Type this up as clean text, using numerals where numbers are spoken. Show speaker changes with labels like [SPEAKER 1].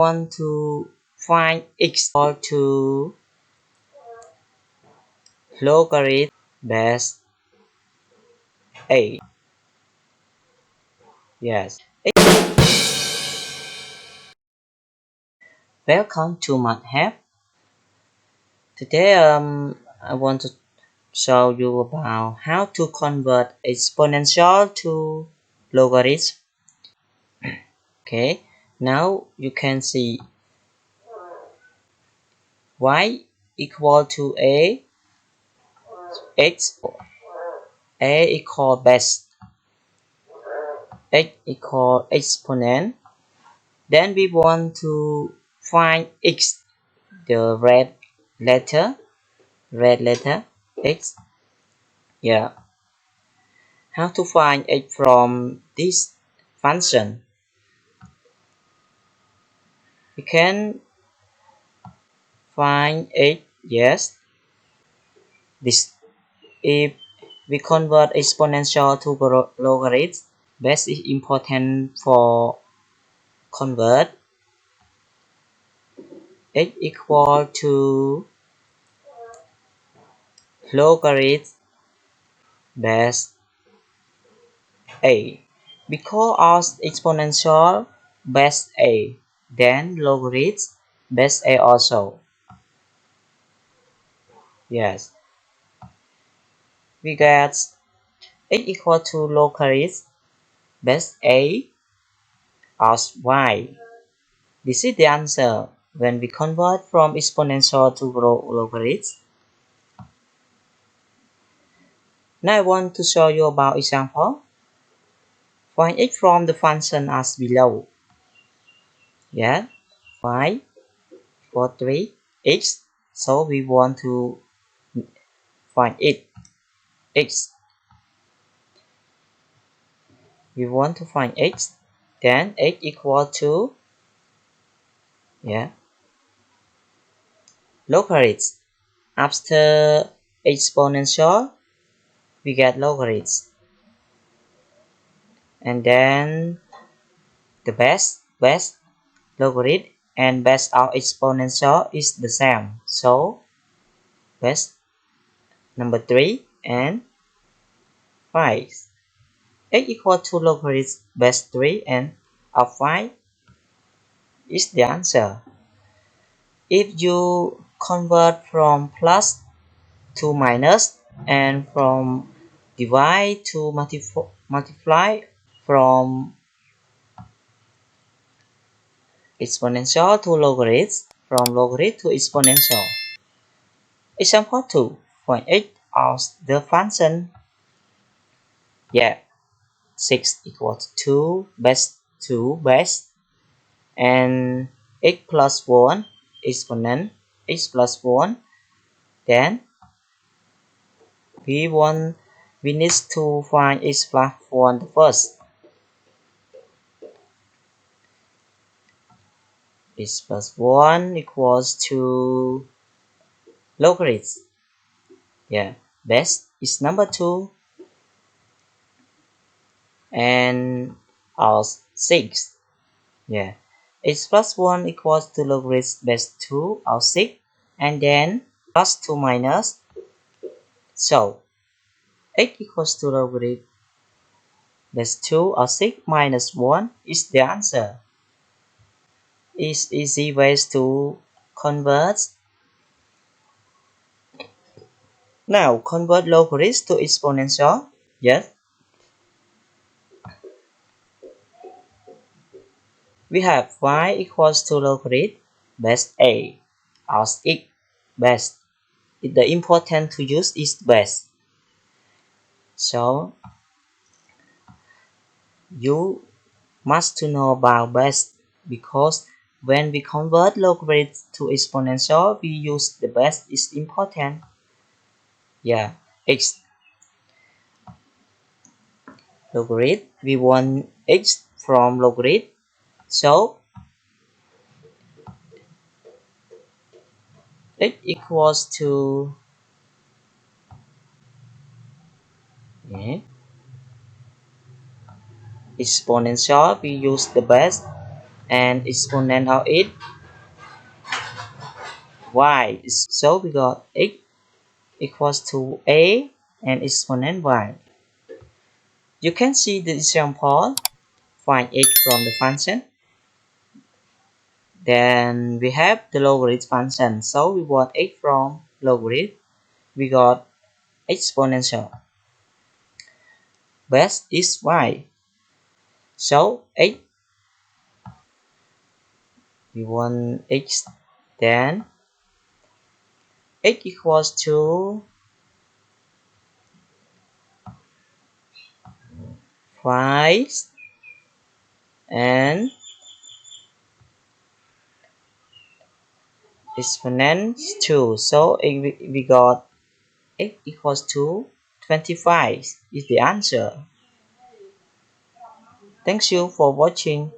[SPEAKER 1] want to find x equal to logarithm base a. Yes. Welcome to MathHelp. Today I want to show you about how to convert exponential to logarithm. Okay, now you can see y equal to a, x a equal base, x equal exponent. Then we want to find x, the red letter x. Yeah, how to find x from this function? We can find x. Yes, this if we convert exponential to logarithm. Base is important for convert. X equal to logarithm base a. Because our exponential base a, then logarithm base a also. Yes, we get x equal to logarithm base a as y. This is the answer when we convert from exponential to logarithm. Now I want to show you about example. Find x from the function as below. Yeah, 5, 4, 3, x. So we want to find it. X. We want to find x. Then x equal to logarithm. After exponential, we get logarithm. And then the base logarithm and base of exponential is the same. So base number 3 and 5. X equal to logarithm base 3 and of 5 is the answer. If you convert from plus to minus and from divide to multiply, from exponential to logarithm, from logarithm to exponential. Example 2. Find x of the function 6 equals 2 base and x plus 1 exponent x plus 1. Then we need to find x plus 1 first. X plus 1 equals to logarithm. Base is number 2 and aus 6. X plus 1 equals to logarithm base 2 out 6 and then plus 2 minus. So x equals to logarithm base 2 out 6 minus 1 is the answer. It's easy ways to convert. Now convert logarithm to exponential. Yes. We have y equals to logarithm base a as x base. The important to use is base. So you must to know about base because when we convert logarithm to exponential, we use the base is important. X logarithm. We want x from logarithm. So x equals to exponential. We use the base and exponent of it y. So we got x equals to a and exponent y. You can see the example. Find x from the function. Then we have the logarithm function. So we want x from logarithm. We got exponential. Base is y. So x, we want x, then x equals to 5 and exponent 2. So we got x equals to 25 is the answer. Thanks you for watching.